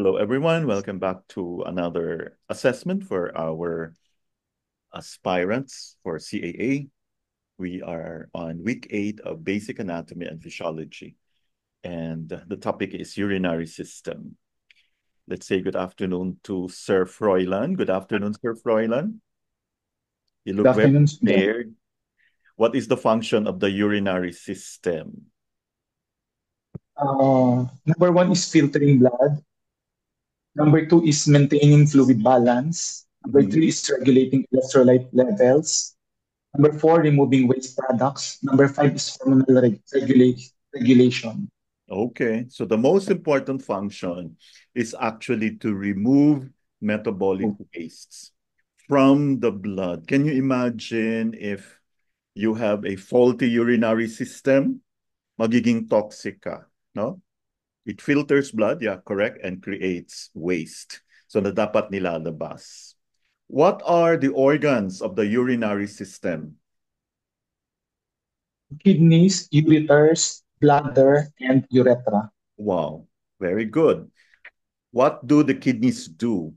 Hello, everyone. Welcome back to another assessment for our aspirants for CAA. We are on week 8 of Basic Anatomy and Physiology, and the topic is urinary system. Let's say good afternoon to Sir Froilan. Good afternoon, Sir Froilan. You Good look very afternoon, John. prepared. What is the function of the urinary system? Number one is filtering blood. Number two is maintaining fluid balance. Number Mhm. three is regulating electrolyte levels. Number four, removing waste products. Number five is hormonal regulation. Okay, so the most important function is actually to remove metabolic wastes from the blood. Can you imagine if you have a faulty urinary system? Magiging toxic ka, no? It filters blood, yeah, correct, and creates waste. So na dapat nilalabas. What are the organs of the urinary system? Kidneys, ureters, bladder, and urethra. Wow, very good. What do the kidneys do?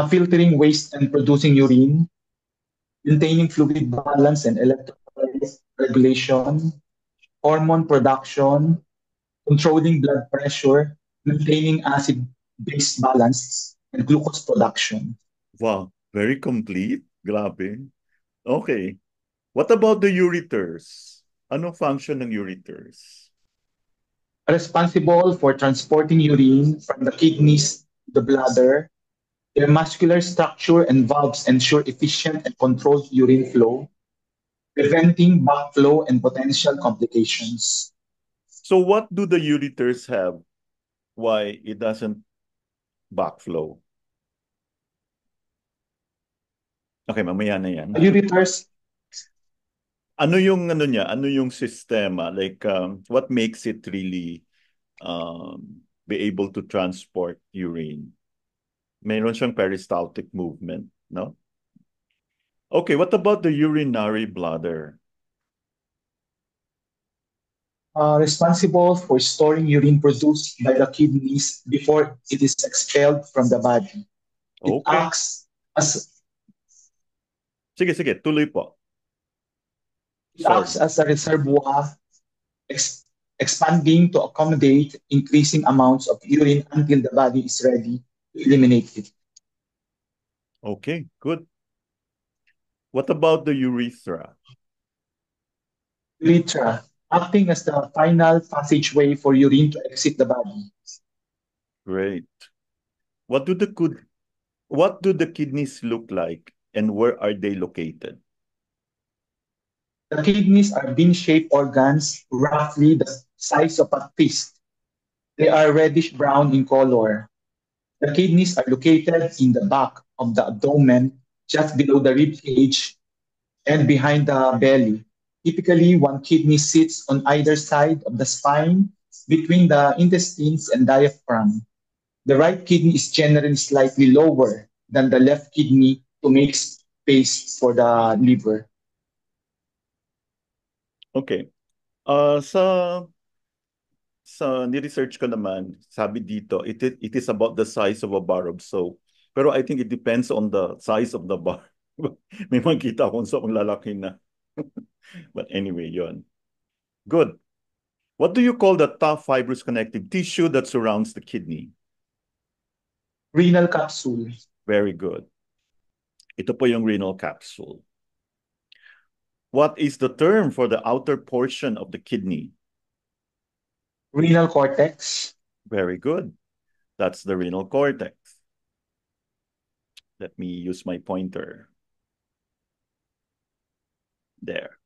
Filtering waste and producing urine. Maintaining fluid balance and electrolyte regulation. Hormone production. Controlling blood pressure, maintaining acid-base balance, and glucose production. Wow, very complete. Grabe. Okay. What about the ureters? Anong function ng ureters? Responsible for transporting urine from the kidneys to the bladder, their muscular structure and valves ensure efficient and controlled urine flow, preventing backflow and potential complications. So what do the ureters have? Why it doesn't backflow? Okay, mamaya na yan. Ureters, Ano yung ano niya? Ano yung sistema? Like what makes it really be able to transport urine? Meron siyang peristaltic movement, no? Okay, what about the urinary bladder? responsible for storing urine produced by the kidneys before it is expelled from the body. It Okay. acts as Sige, sige, tuloy po. it acts Sorry. as a reservoir, ex- expanding to accommodate increasing amounts of urine until the body is ready to eliminate it. Okay, good. What about the urethra? Urethra, acting as the final passageway for urine to exit the body. Great. What do the what do the kidneys look like and where are they located? The kidneys are bean-shaped organs, roughly the size of a fist. They are reddish-brown in color. The kidneys are located in the back of the abdomen, just below the rib cage and behind the belly. Typically, one kidney sits on either side of the spine between the intestines and diaphragm. The right kidney is generally slightly lower than the left kidney to make space for the liver. Okay. Sa ni-research ko naman, sabi dito, it is about the size of a bar of soap. Pero I think it depends on the size of the bar. May makita akong soap lalaki na. But anyway, yon. Good. What do you call the tough fibrous connective tissue that surrounds the kidney? Renal capsule, Very good. Ito po yung renal capsule. What is the term for the outer portion of the kidney? renal cortex, Very good. That's the renal cortex. Let me use my pointer. There.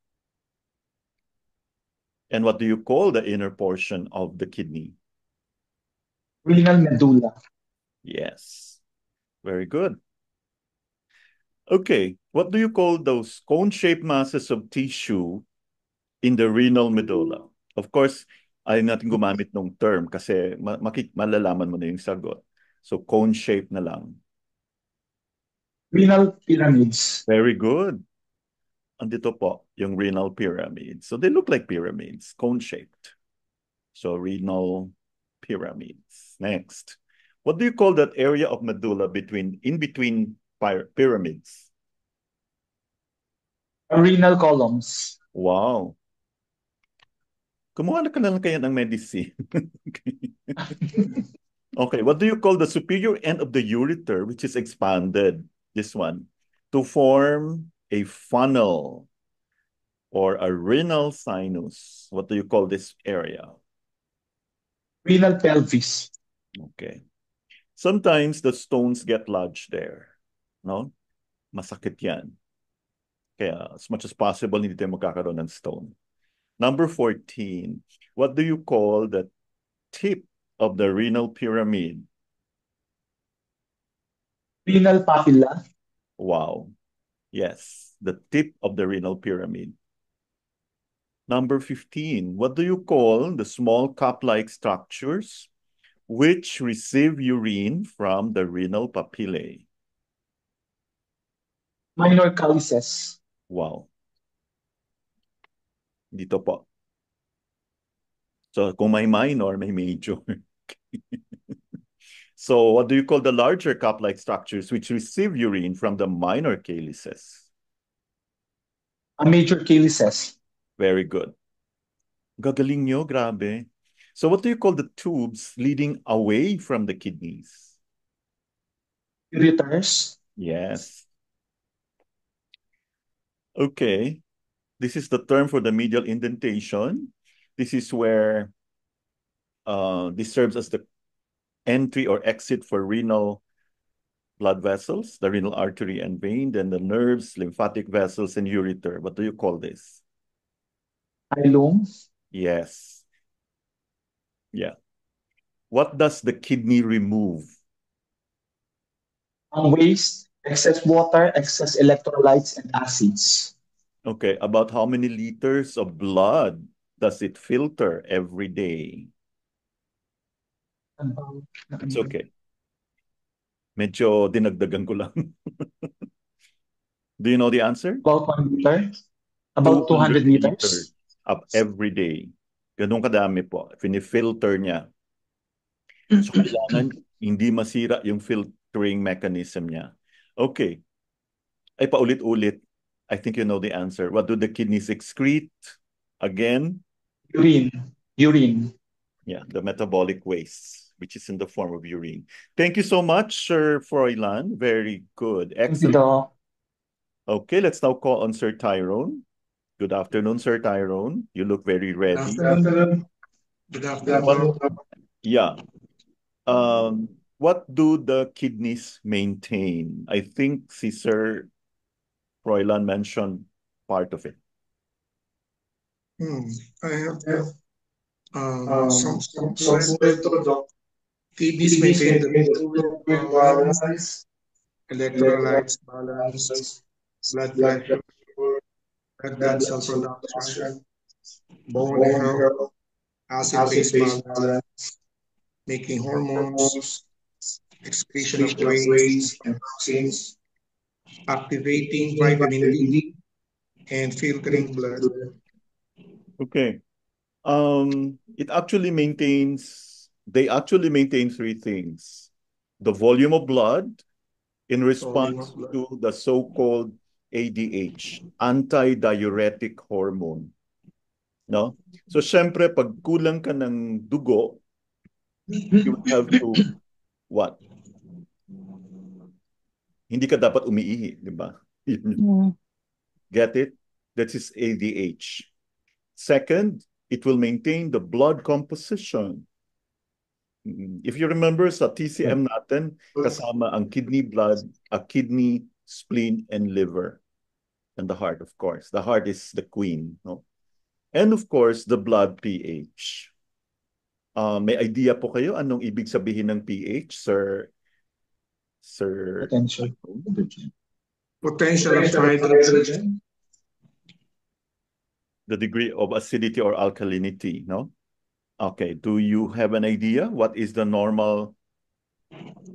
And what do you call the inner portion of the kidney? renal medulla, Yes. Very good. Okay. What do you call those cone-shaped masses of tissue in the renal medulla? Of course, ayaw natin gumamit ng term kasi malalaman mo na yung sagot. So, cone-shaped na lang. renal pyramids, Very good. Andito po yung renal pyramid. So, they look like pyramids, cone-shaped. So, renal pyramids. Next. What do you call that area of medulla in between pyramids? Renal columns. Wow. Kumuha na ka lang kaya ng medicine. Okay, what do you call the superior end of the ureter, which is expanded, this one, to form a funnel or a renal sinus? What do you call this area? Renal pelvis. Okay. Sometimes the stones get lodged there. No? Masakit yan. Kaya as much as possible, hindi tayo magkakaroon ng stone. Number 14, what do you call the tip of the renal pyramid? Renal papilla. Wow. Yes, the tip of the renal pyramid. Number 15, what do you call the small cup-like structures which receive urine from the renal papillae? Minor calyces. Wow. Dito po. So kung may minor, may major. So what do you call the larger cup-like structures which receive urine from the minor calyces? A major calyces. Very good. Gagaling nyo, grabe. So what do you call the tubes leading away from the kidneys? Ureters. Yes. Okay. This is the term for the medial indentation. This is where this serves as the entry or exit for renal blood vessels, the renal artery and vein, then the nerves, lymphatic vessels, and ureter. What do you call this? Hilum. Yes. Yeah. What does the kidney remove? Waste, excess water, excess electrolytes, and acids. Okay, about how many liters of blood does it filter every day? It's okay. Medyo dinagdagan ko lang. Do you know the answer? About 1 liter. About 200 liters. Up every day. Ganun kadami po. Fini-filter niya. So, kailangan hindi masira yung filtering mechanism niya. Okay. Ay, paulit-ulit. I think you know the answer. What do the kidneys excrete? Again? Urine. Urine. Yeah, the metabolic waste, which is in the form of urine. Thank you so much, Sir Froilan. Very good. Excellent. Doc. Okay, let's now call on Sir Tyrone. Good afternoon, Sir Tyrone. You look very ready. Good afternoon. Good afternoon. Yeah. What do the kidneys maintain? I think si Sir Froilan mentioned part of it. I have some doc. Kidneys maintain the fluid balance, electrolytes balance, blood pressure, red blood cell production, bone health, acid-base balance, making hormones, excretion of waste and toxins, activating vitamin D, and filtering blood. Okay. They actually maintain three things. The volume of blood in response to the so-called ADH, anti-diuretic hormone. No? So, syempre, pag kulang ka ng dugo, you have to, what? Hindi ka dapat umiihi, di ba? Get it? That is ADH. Second, it will maintain the blood composition. If you remember sa TCM natin, kasama ang kidney blood, a kidney, spleen, and liver. And the heart, of course. The heart is the queen. No? And of course, the blood pH. May idea po kayo anong ibig sabihin ng pH, Sir? Potential. Potential of hydrogen. The degree of acidity or alkalinity, no? Okay, do you have an idea? What is the normal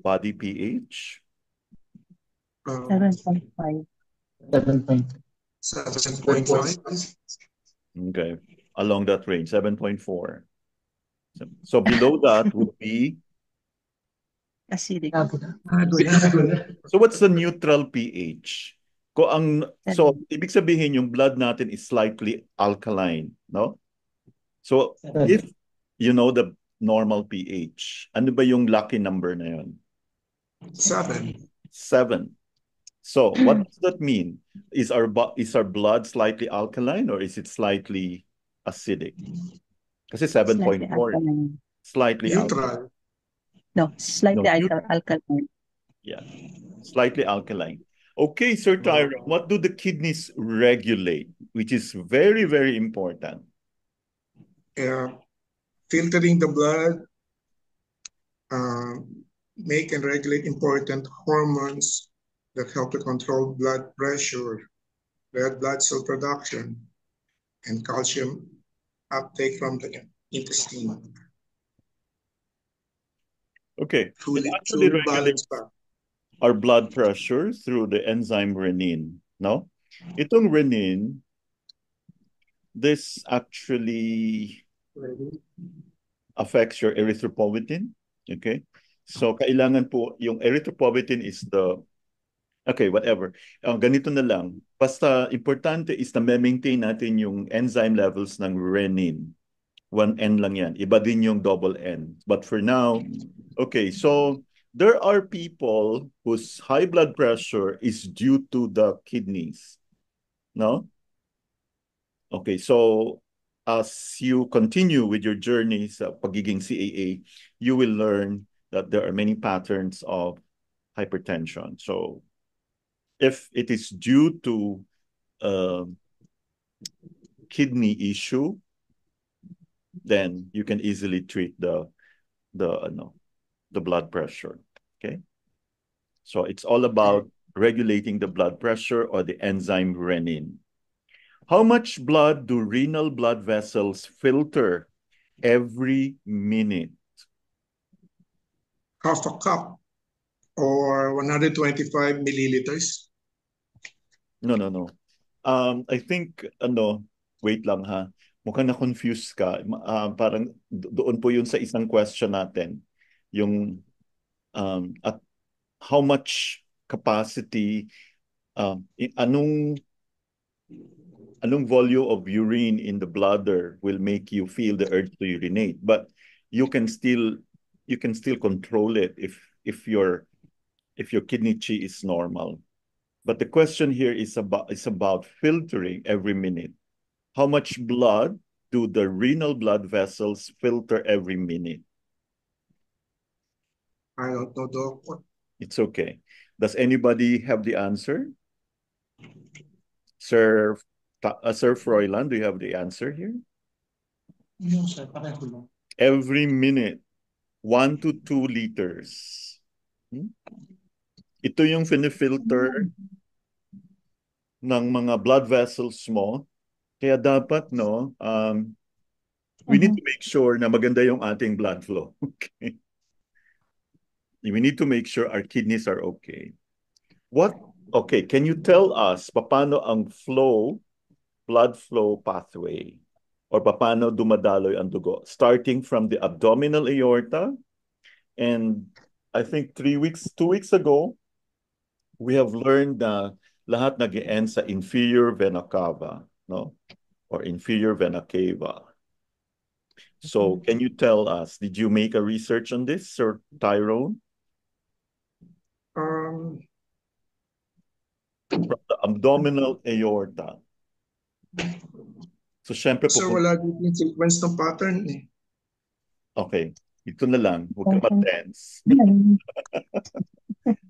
body pH? 7.5. 7.5. Okay, along that range, 7.4. So below that would be, Acidic. so what's the neutral pH? So ibig sabihin yung blood natin is slightly alkaline, no? So if you know the normal pH, ano ba yung lucky number na yun? 7. 7. So what does that mean? Is our blood slightly alkaline or is it slightly acidic? Kasi 7.4. alkaline. Slightly Neutral. No, slightly alkaline. Yeah, slightly alkaline. Okay, Sir Tyrone, what do the kidneys regulate? Which is very, very important. Filtering the blood, make and regulate important hormones that help to control blood pressure, red blood cell production, and calcium uptake from the intestine. Okay, Fully, it actually fully regulates balanced. our blood pressure through the enzyme renin, no? Itong renin, this actually affects your erythropoietin, okay? So kailangan po, yung erythropoietin is the, okay, whatever. Ganito na lang. Basta importante is na maintain natin yung enzyme levels ng renin. 1N lang yan. Iba din yung double N. But for now, okay, so there are people whose high blood pressure is due to the kidneys. No? Okay, so as you continue with your journey sa pagiging CAA, you will learn that there are many patterns of hypertension. So if it is due to kidney issue, then you can easily treat the blood pressure. Okay, so it's all about regulating the blood pressure or the enzyme renin. How much blood do renal blood vessels filter every minute? Half a cup or 125 milliliters. No. I think, wait lang ha. Mukhang na-confuse ka. Parang doon po yun sa isang question natin. Yung, at how much capacity, anong volume of urine in the bladder will make you feel the urge to urinate, but you can still control it if your kidney chi is normal. But the question here is about filtering every minute. How much blood do the renal blood vessels filter every minute? I don't know, Doc. It's okay. Does anybody have the answer? Sir Froilan, do you have the answer here? No, sir. Pareho lang. Every minute, 1 to 2 liters. Ito yung finifilter ng mga blood vessels mo. Kaya dapat, we need to make sure na maganda yung ating blood flow. Okay. We need to make sure our kidneys are okay. Okay, can you tell us paano ang blood flow pathway, or paano dumadaloy ang dugo, starting from the abdominal aorta? And I think 2 weeks ago, we have learned na lahat nag-end sa inferior vena cava, no? Or inferior vena cava. So can you tell us, did you make a research on this, Sir Tyrone? From the abdominal aorta. So syempre So wala dito yung sequence ng pattern eh. Okay, ito na lang. Huwag ka ma-tense.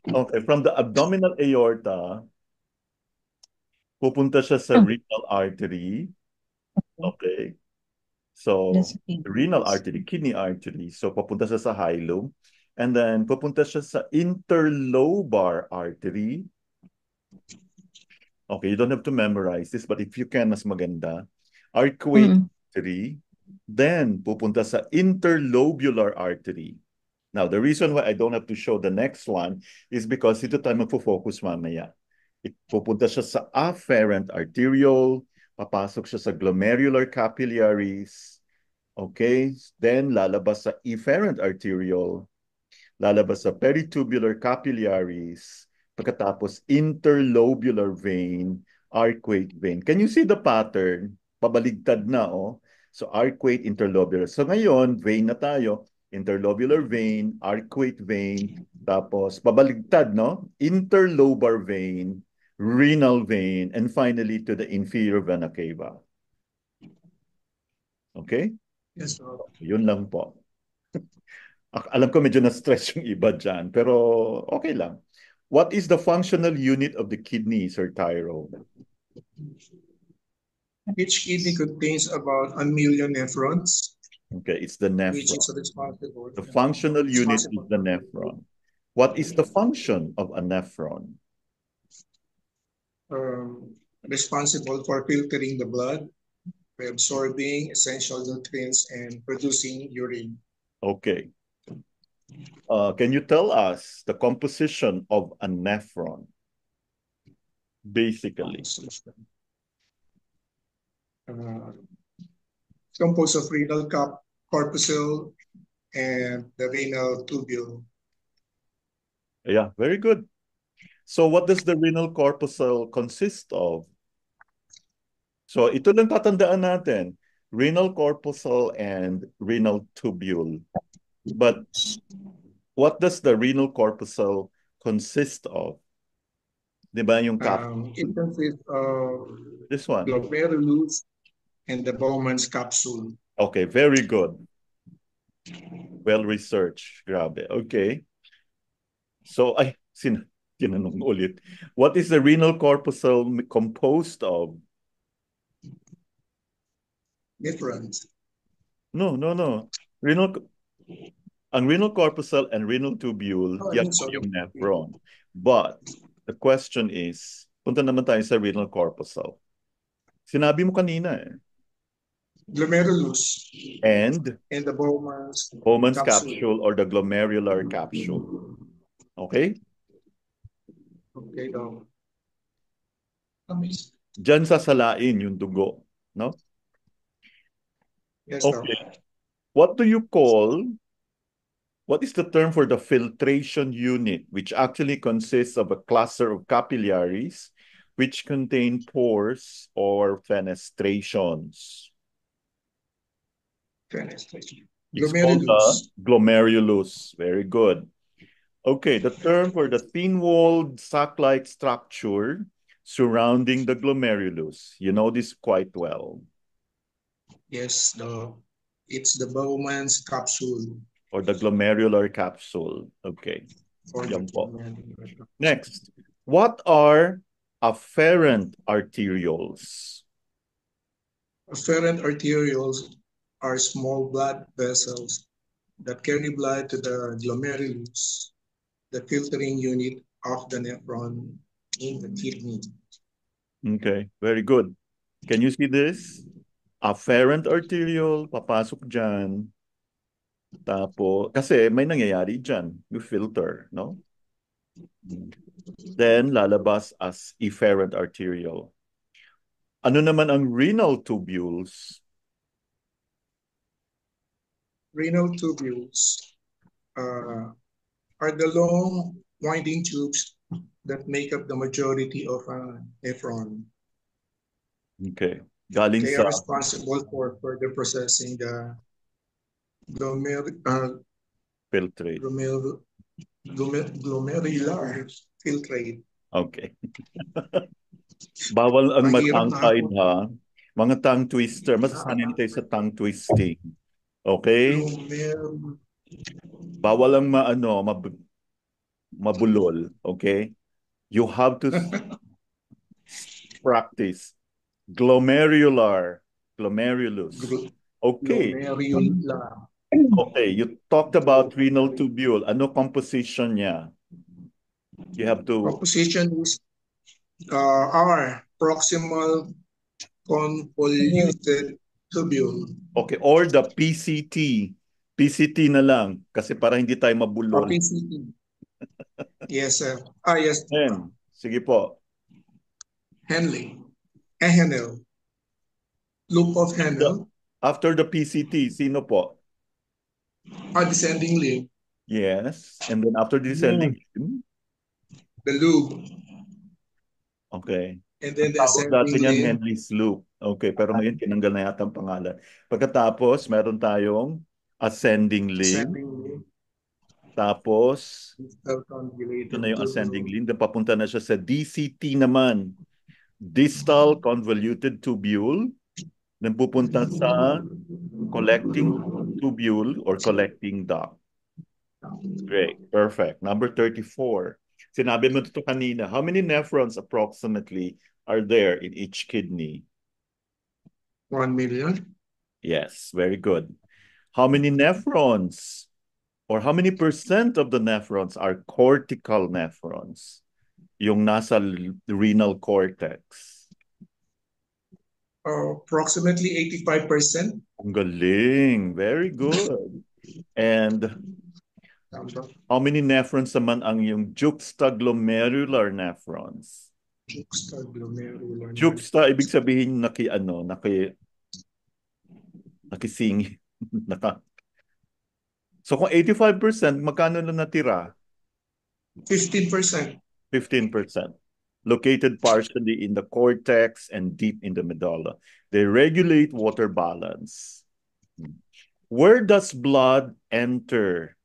Okay, from the abdominal aorta, pupunta siya sa renal artery. Okay. So, renal artery, kidney artery. So, pupunta siya sa hilum. And then, pupunta siya sa interlobar artery. Okay, you don't have to memorize this, but if you can, mas maganda. Arcuate artery. Then, pupunta sa interlobular artery. Now, the reason why I don't have to show the next one is because ito tayo magpo-focus mamaya. Pupunta siya sa afferent arteriole, papasok siya sa glomerular capillaries, Okay? Then lalabas sa efferent arteriole, lalabas sa peritubular capillaries, pagkatapos interlobular vein, arcuate vein. Can you see the pattern? Pabaligtad na, oh. So arcuate, interlobular. So ngayon, vein na tayo. Interlobular vein, arcuate vein, tapos pabaligtad, no? Interlobar vein, renal vein, and finally to the inferior vena cava. Okay? Yes, sir. Yun lang po. Alam ko medyo na-stress yung iba dyan, pero okay lang. What is the functional unit of the kidney, Sir Tyro? Each kidney contains about 1 million nephrons, Okay, it's the which is nephron. responsible. The functional unit is responsible the for nephron. What is the function of a nephron? responsible for filtering the blood, by absorbing essential nutrients, and producing urine. Okay. Can you tell us the composition of a nephron? Basically. Composed of renal corpuscle and the renal tubule. Yeah, very good. So what does the renal corpuscle consist of? So ito lang tatandaan natin. Renal corpuscle and renal tubule. But what does the renal corpuscle consist of? Diba yung It consists of this one. glomerulus and the Bowman's capsule. Okay, very good. Well researched. Grabe. Okay. So, tinanong ulit. What is the renal corpuscle composed of? Nephrons. No. Ang renal corpuscle and renal tubule, yan po Sorry. yung nephron. But, the question is, punta naman tayo sa renal corpuscle. Sinabi mo kanina eh. Glomerulus. And the Bowman's capsule or the glomerular capsule. Okay? Okay, daw. Diyan sasalain yung dugo, no? Yes, okay. What is the term for the filtration unit, which actually consists of a cluster of capillaries which contain pores or fenestrations? Fenestration. It's called the glomerulus. Very good. Okay, the term for the thin-walled sac-like structure surrounding the glomerulus. You know this quite well. Yes, it's the Bowman's capsule. Or the glomerular capsule. Okay. Next, what are afferent arterioles? Afferent arterioles are small blood vessels that carry blood to the glomerulus, the filtering unit of the nephron in the kidney. Okay, very good. Can you see this? Afferent arteriole, papasok dyan. Tapos, kasi may nangyayari dyan, yung filter, no? Then, lalabas as efferent arteriole. Ano naman ang renal tubules? Renal tubules are the long winding tubes that make up the majority of a nephron. Okay. Galing they sa... are responsible for further processing the filtrate. Glomerular filtrate. Okay. Bawal ang matangkide ha. Mga tongue twister. Masasanay tayo sa tongue twisting. Okay? Bawal ang mabulol. Okay? You have to practice. Glomerulus. Okay. Glomerular. Okay, you talked about renal tubule. Ano composition niya? You have to... Composition is R, proximal convoluted tubule. Okay, or the PCT. PCT na lang kasi para hindi tayo mabulol. PCT. Yes, sir. Yes. Sige po. Henle. Henle. Loop of Henle. After the PCT, sino po? Descending limb, Yes. And then after descending limb, the loop, okay. and then the Tawag dati ascending niyan limb, Henley's Loop. Okay, pero ngayon tinanggal na yata ang pangalan. Pagkatapos, meron tayong ascending limb. ascending limb, Tapos, distal ito convoluted na yung ascending tubule, limb. Then papunta na siya sa DCT naman. Distal convoluted tubule. Then pupunta sa collecting tubule or collecting duct. Great. Perfect. Number 34. Sinabi mo ito kanina. How many nephrons approximately are there in each kidney? 1 million, Yes, very good. How many nephrons or how many percent of the nephrons are cortical nephrons? Yung nasa renal cortex. approximately 85%. Ang galing. Very good. And how many nephrons naman ang yung juxtaglomerular nephrons? Juxtaglomerular. Juxta, ibig sabihin nakising. Naka. So kung 85%, magkano na natira? 15%. 15%. Located partially in the cortex and deep in the medulla. They regulate water balance. Where does blood enter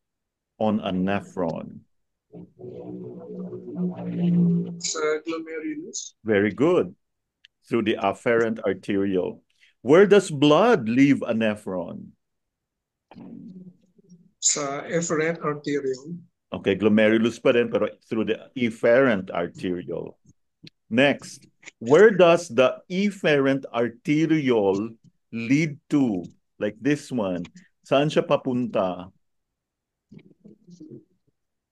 on a nephron? Sa glomerulus. Very good. Through the afferent arteriole. Where does blood leave a nephron? Sa efferent arteriole. Okay, glomerulus pa rin, pero through the efferent arteriole. Next, where does the efferent arteriole lead to? Like this one. Saan siya papunta?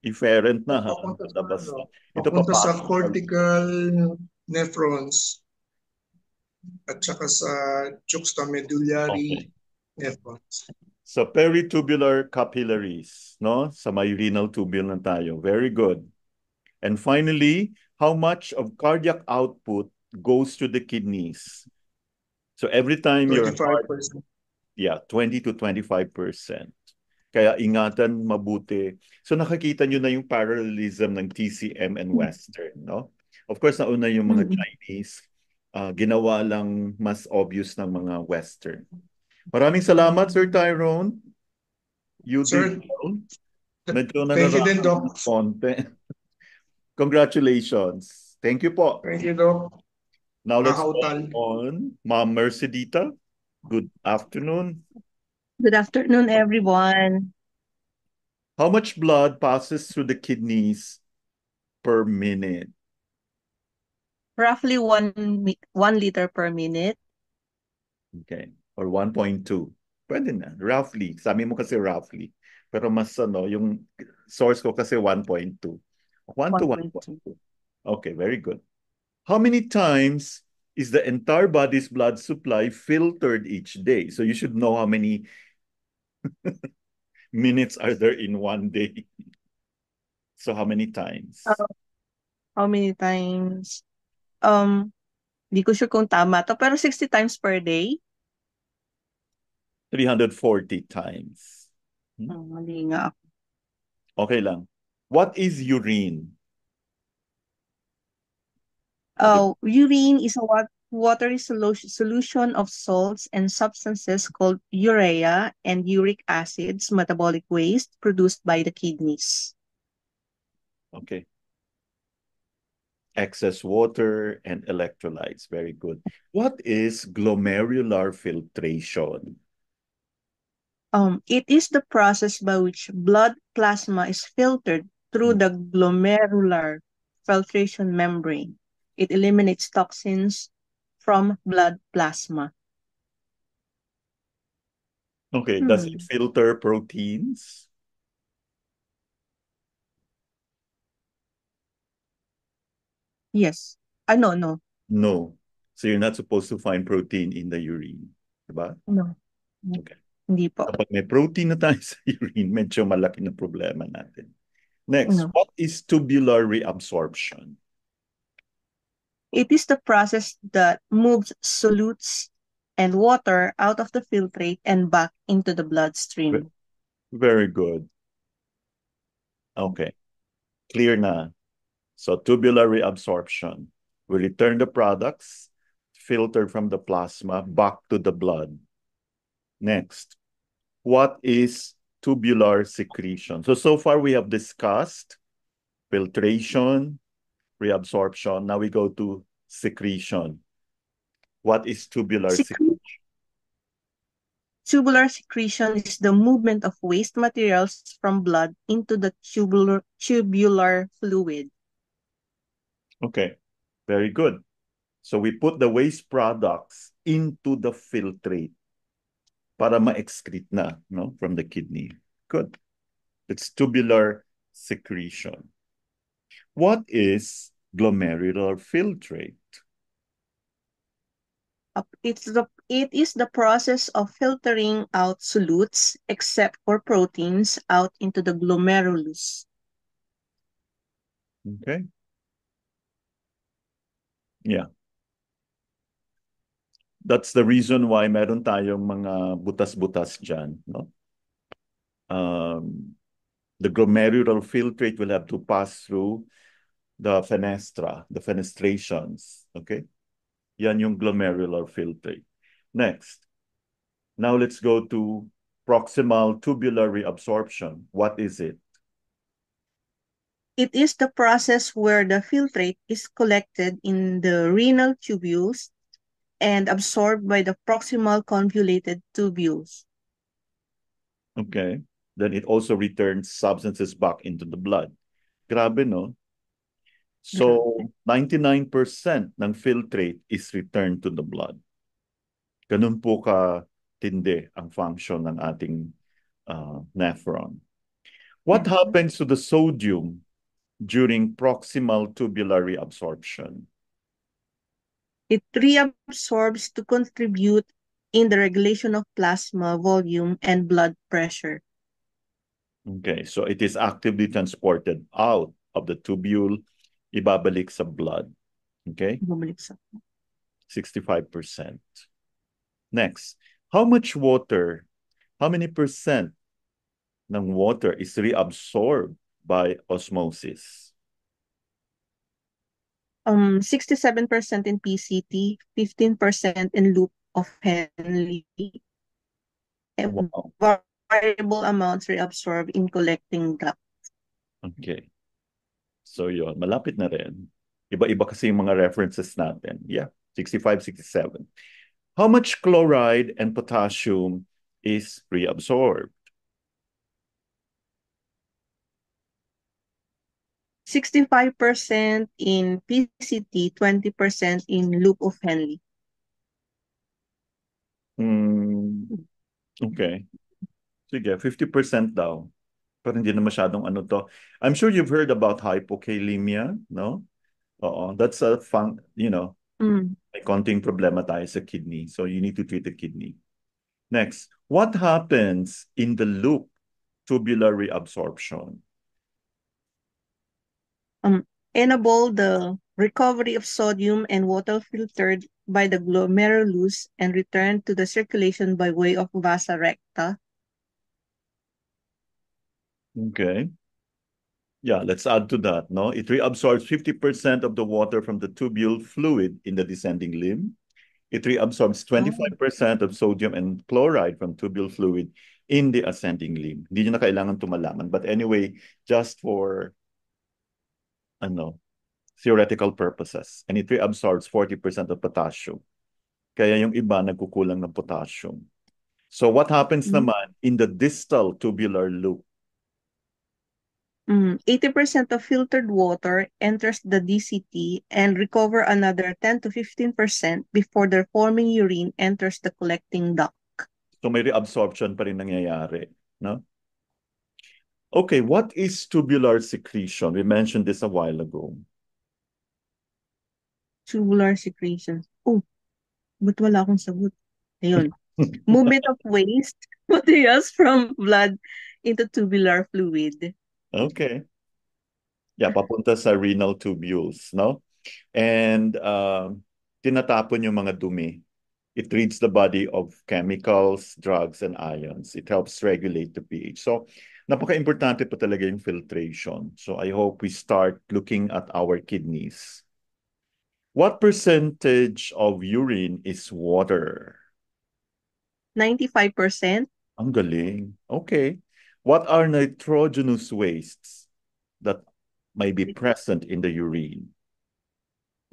Efferent na ha. Labas na. Ito Papunta sa papasok. cortical nephrons at saka sa juxtamedullary Okay. nephrons. So peritubular capillaries, no? Sa may renal tubule na tayo. Very good. And finally, how much of cardiac output goes to the kidneys? So every time your heart, 25%. 20 to 25%. Kaya ingatan mabuti. So nakakita nyo na yung parallelism ng TCM and Western, no? Of course, nauna yung mga Chinese. Ginawa lang mas obvious ng mga Western. Maraming salamat, Sir Tyrone. You Sir, did well. Medyo thank you din, nanarakan Doc. ng konti. Congratulations. Thank you po. Thank you, Doc. Now let's go Nakautal. on. Ma'am Mercedita, good afternoon. Good afternoon, everyone. How much blood passes through the kidneys per minute? Roughly 1 liter per minute. Okay. Or 1.2. Pwede na. Roughly. Sabi mo kasi roughly. Pero mas yung source ko kasi 1.2. 1 to 1.2. 1.2. Okay, very good. How many times is the entire body's blood supply filtered each day? So you should know how many minutes are there in one day. So how many times? How many times? Di ko sure kung tama to, pero 60 times per day. 340 times. Mali nga ako. Okay lang. What is urine? Urine is a watery solution of salts and substances called urea and uric acids, metabolic waste produced by the kidneys. Okay. Excess water and electrolytes. Very good. What is glomerular filtration? It is the process by which blood plasma is filtered through the glomerular filtration membrane. It eliminates toxins from blood plasma. Okay. Does it filter proteins? Yes. No. No. So you're not supposed to find protein in the urine. Diba? No. Okay. Hindi po. Kapag may protein na tayo sa urine, medyo malaki na problema natin. Next, No. what is tubular reabsorption? It is the process that moves solutes and water out of the filtrate and back into the bloodstream. Very good. Okay. Clear na. So tubular reabsorption. We return the products filtered from the plasma back to the blood. Next, what is tubular secretion? So far we have discussed filtration, reabsorption. Now we go to secretion. What is tubular secretion? Tubular secretion is the movement of waste materials from blood into the tubular fluid. Okay, very good. So we put the waste products into the filtrate para ma-excrete na, no, from the kidney. Good. It's tubular secretion. What is glomerular filtrate? It is the process of filtering out solutes, except for proteins, out into the glomerulus. Okay. Yeah. That's the reason why meron tayong mga butas-butas dyan, no? The glomerular filtrate will have to pass through the fenestra, the fenestrations, okay? Yan yung glomerular filtrate. Next. Now let's go to proximal tubular reabsorption. What is it? It is the process where the filtrate is collected in the renal tubules and absorbed by the proximal convoluted tubules. Okay. Then it also returns substances back into the blood. Grabe, no? So, 99% ng filtrate is returned to the blood. Ganun po ka-tindi ang function ng ating nephron. What happens to the sodium during proximal tubular reabsorption? It reabsorbs to contribute in the regulation of plasma volume and blood pressure. Okay, so it is actively transported out of the tubule, ibabalik sa blood. Okay? 65%. Next, how many percent ng water is reabsorbed by osmosis? 67% in PCT, 15% in loop of Henle, and Wow. variable amounts reabsorbed in collecting duct. Okay. So yun, malapit na rin. Iba-iba kasi yung mga references natin. Yeah, 65, 67. How much chloride and potassium is reabsorbed? 65% in PCT, 20% in loop of Henle. Okay. Sige, 50% daw. Pero hindi na masyadong ano to. I'm sure you've heard about hypokalemia, no? Oo, that's a may konting problema tayo sa kidney. So you need to treat the kidney. Next, what happens in the loop tubular reabsorption? Enable the recovery of sodium and water filtered by the glomerulus and returned to the circulation by way of vasa recta. Okay. Yeah, let's add to that, no? It reabsorbs 50% of the water from the tubule fluid in the descending limb. It reabsorbs 25% of sodium and chloride from tubule fluid in the ascending limb. Hindi nyo na kailangan tumalaman. But anyway, just for theoretical purposes. And it reabsorbs 40% of potassium. Kaya yung iba nagkukulang ng potassium. So what happens naman in the distal tubular loop? 80% of filtered water enters the DCT and recover another 10 to 15% before the forming urine enters the collecting duct. So may reabsorption pa rin nangyayari, no? Okay, what is tubular secretion? We mentioned this a while ago. Tubular secretion. Oh, but wala akong sagot. Ayun. Movement of waste materials from blood into tubular fluid. Okay. Yeah, papunta sa renal tubules, no? And tinatapon yung mga dumi. It treats the body of chemicals, drugs, and ions. It helps regulate the pH. So, napaka-importante pa talaga yung filtration. So, I hope we start looking at our kidneys. What percentage of urine is water? 95%. Ang galing. Okay. What are nitrogenous wastes that may be present in the urine?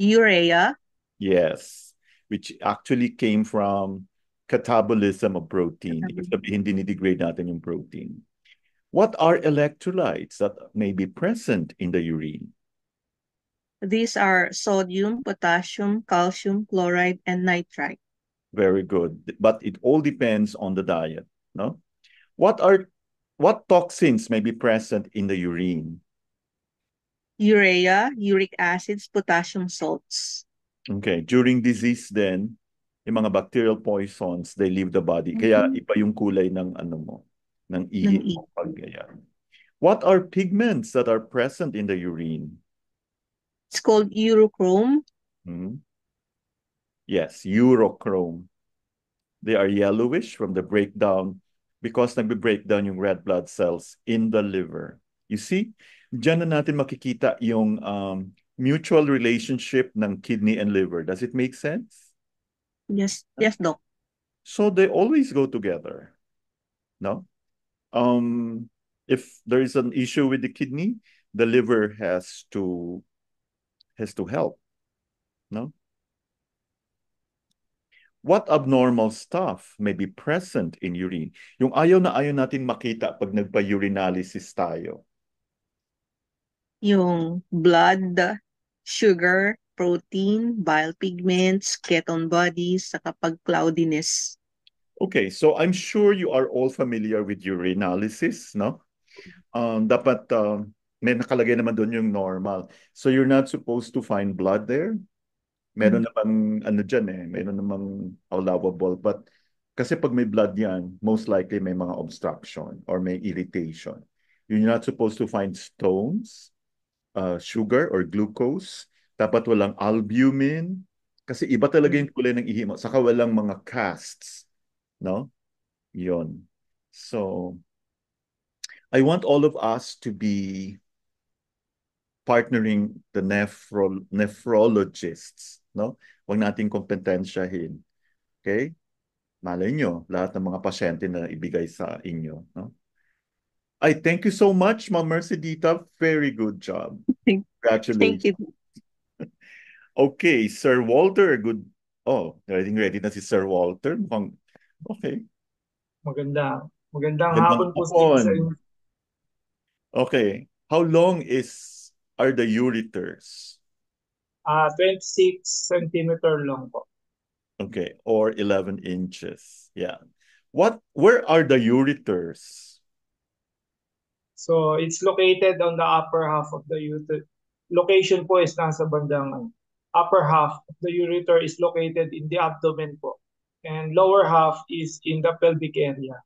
Urea. Yes, which actually came from catabolism of protein. Ibig sabihin, dinidegrade natin yung protein. What are electrolytes that may be present in the urine? These are sodium, potassium, calcium, chloride, and nitrite. Very good. But it all depends on the diet, no? What toxins may be present in the urine? Urea, uric acids, potassium salts. Okay, during disease then, yung mga bacterial poisons, they leave the body. Kaya iba yung kulay ng ano mo, ng ihi mo pag ganyan. What are pigments that are present in the urine? It's called urochrome. Hmm? Yes, urochrome. They are yellowish from the breakdown because nagbe-breakdown yung red blood cells in the liver. You see, diyan na natin makikita yung mutual relationship ng kidney and liver. Does it make sense? Yes, yes, Doc. So they always go together. No? If there is an issue with the kidney, the liver has to help. No? What abnormal stuff may be present in urine? Yung ayaw na ayaw natin makita pag nagpa-urinalysis tayo. Yung blood, sugar, protein, bile pigments, ketone bodies, saka pag cloudiness. Okay, so I'm sure you are all familiar with urinalysis, no? Dapat may nakalagay naman doon yung normal. So you're not supposed to find blood there. Meron namang ano dyan meron namang allowable. But kasi pag may blood yan, most likely may mga obstruction or may irritation. You're not supposed to find stones, sugar or glucose. Dapat walang albumin. Kasi iba talaga yung kulay ng ihi mo. Saka walang mga casts. No? Yon. So, I want all of us to be partnering the nephrologists, no? Huwag nating kompetensyahin. Okay? Malay nyo, lahat ng mga pasyente na ibigay sa inyo, no? I thank you so much, Ma'am Mercedita. Very good job. Thank Congratulations. you. Okay, Sir Walter, good. Oh, ready na si Sir Walter. Mukhang, okay. Magandang Magandang hapon po sa inyo. Okay. How long are the ureters? 26 centimeter long po. Okay, or 11 inches. Yeah. Where are the ureters? So it's located on the upper half of the ureter. Location po is nasa bandang upper half of the ureter is located in the abdomen po. And lower half is in the pelvic area.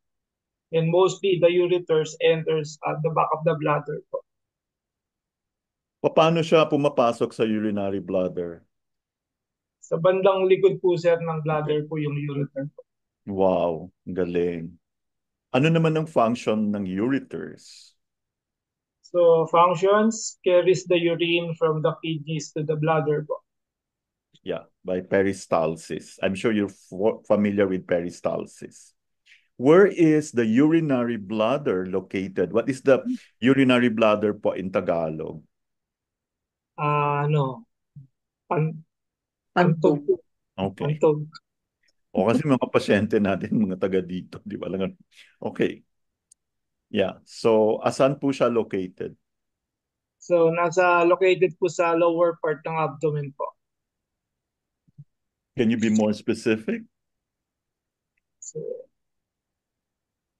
And mostly the ureters enters at the back of the bladder po. Paano siya pumapasok sa urinary bladder? Sa bandang likod po sir ng bladder po yung ureter po. Wow, galing. Ano naman ang function ng ureters? So functions carries the urine from the kidneys to the bladder po. Yeah, by peristalsis. I'm sure you're familiar with peristalsis. Where is the urinary bladder located? What is the urinary bladder po in Tagalog? Pantog. Okay. Pantog. O kasi mga pasyente natin, mga taga dito, di ba lang? Okay. Yeah. So, asan po siya located? So, located po sa lower part ng abdomen po. Can you be more specific? So,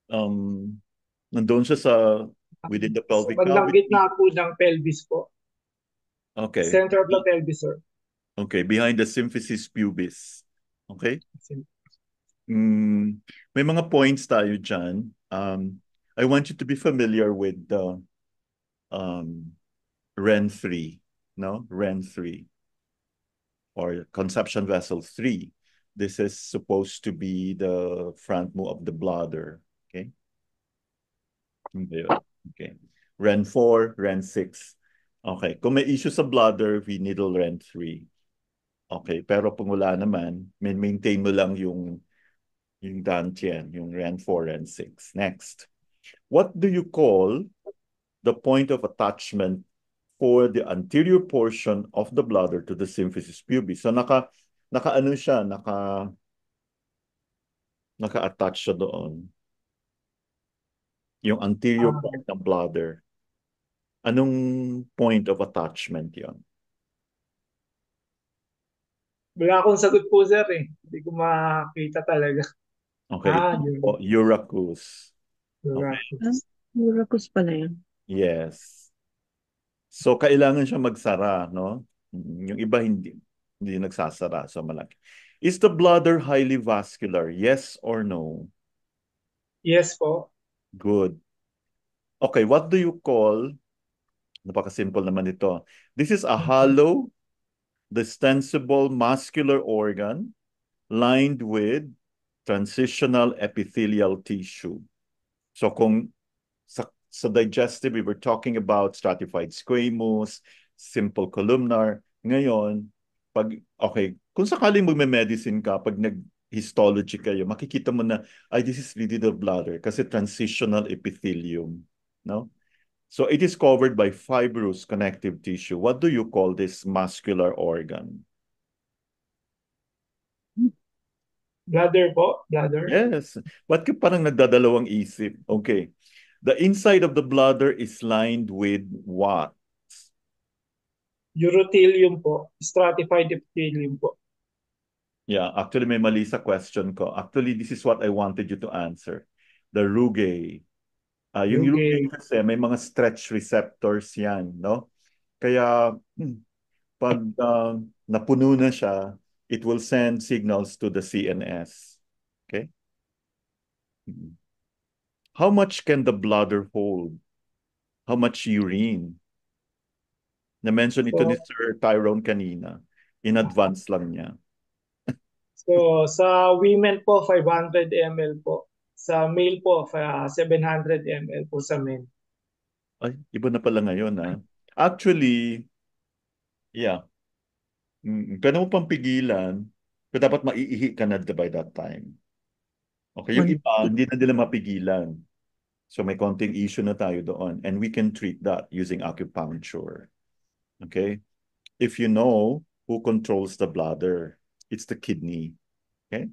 nandun siya within the pelvic bandang cavity? gitna po ng pelvis po. Okay. Center of the pelvis, sir. Okay, behind the symphysis pubis. Okay? May mga points tayo dyan. I want you to be familiar with the REN3, no? REN3 or conception vessel 3. This is supposed to be the front move of the bladder. Okay? Okay. Ren 4, Ren 6. Okay. Kung may issue sa bladder, we needle Ren 3. Okay. Pero kung wala naman, maintain mo lang yung dantian, yung Ren 4, Ren 6. Next. What do you call the point of attachment for the anterior portion of the bladder to the symphysis pubis? So naka-ano siya, naka-attach siya doon. Yung anterior part ng bladder. Anong point of attachment yon? Wala akong sagot po, sir eh. Hindi ko makita talaga. Okay. Yun. Urachus. Okay. Urachus pala yun. Yes. So, kailangan siya magsara, no? Yung iba hindi nagsasara. So, malaki. Is the bladder highly vascular? Yes or no? Yes po. Good. Okay, what do you call, napaka-simple naman ito. This is a hollow, distensible muscular organ lined with transitional epithelial tissue. So kung sa digestive, we were talking about stratified squamous, simple columnar. Ngayon, kung sakaling magme-medicine ka, pag nag-histology kayo, makikita mo na, this is really the bladder kasi transitional epithelium. No? So it is covered by fibrous connective tissue. What do you call this muscular organ? Bladder po? Bladder? Yes. Ba't ka parang nagdadalawang isip? Okay. The inside of the bladder is lined with what? Urothelium po. Stratified epithelium po. Yeah, actually may mali sa question ko. Actually, this is what I wanted you to answer. The rugae. Yung rugae kasi may mga stretch receptors yan, no? Kaya pag napuno na siya, it will send signals to the CNS. Okay? How much can the bladder hold? How much urine? Na-mention ito ni Sir Tyrone kanina. In advance lang niya. So, sa women po, 500 ml po. Sa male po, 700 ml po sa men. Ay, iba na pala ngayon, ha? Actually, yeah. Pwede mo pang pigilan, pero dapat maiihi ka na by that time. Okay, yung iba, hindi na nila mapigilan. So may konting issue na tayo doon. And we can treat that using acupuncture. Okay? If you know who controls the bladder, it's the kidney. Okay?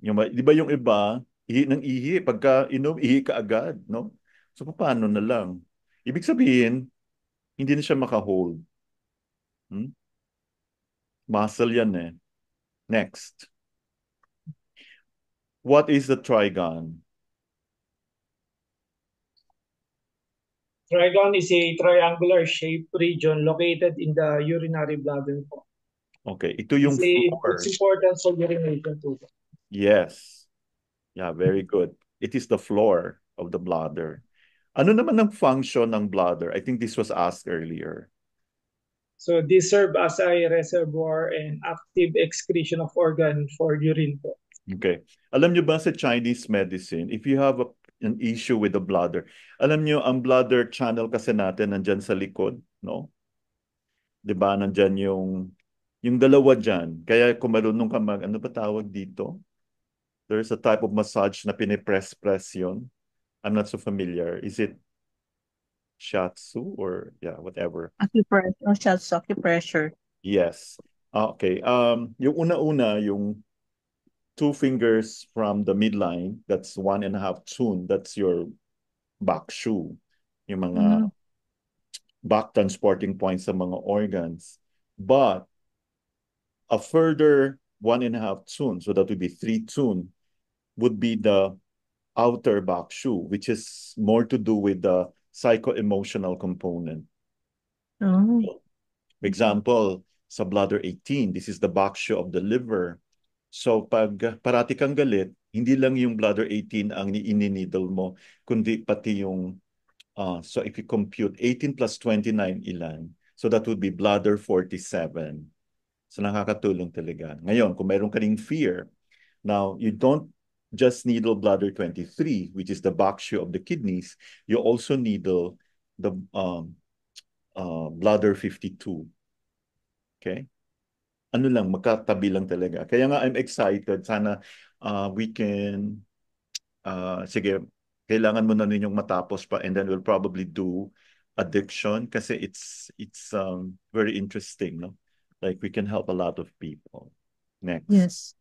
Di ba yung iba, ihi ng ihi, pagka inom, ihi ka agad, no? So paano na lang? Ibig sabihin, hindi na siya makahold. Muscle yan eh. Next. What is the trigon? Trigon is a triangular shaped region located in the urinary bladder po. Okay, ito yung floor. It's important for urination too. Yes. Yeah, very good. It is the floor of the bladder. Ano naman ang function ng bladder? I think this was asked earlier. So these serve as a reservoir and active excretion of organ for urine po. Okay. Alam nyo ba sa Chinese medicine, if you have an issue with the bladder, alam nyo, ang bladder channel kasi natin nandyan sa likod, no? Diba? Nandyan yung dalawa dyan. Kaya kung marunong ka ano ba tawag dito? There's a type of massage na pinipress-press yun. I'm not so familiar. Is it shiatsu or whatever? Acupressure. Shiatsu, acupressure. Yes. Okay. Yung una-una, yung 2 fingers from the midline, that's 1.5 tune. That's your back shoe. Yung mga back transporting points sa mga organs. But a further 1.5 tune, so that would be 3 tune, would be the outer back shoe, which is more to do with the psycho-emotional component. Oh. For example, sa bladder 18, this is the back shoe of the liver. So pag parati kang galit, hindi lang yung bladder 18 ang ini-needle mo, kundi pati yung, so if you compute 18 plus 29 ilan, so that would be bladder 47. So nakakatulong talaga. Ngayon, kung mayroon ka ring fear, now you don't just needle bladder 23, which is the backshew of the kidneys, you also needle the bladder 52. Okay? Ano lang, magkatabi lang talaga. Kaya nga I'm excited. Sana we can, sige, kailangan mo na ninyong matapos pa and then we'll probably do addiction kasi it's very interesting, no? Like we can help a lot of people. Next. Yes.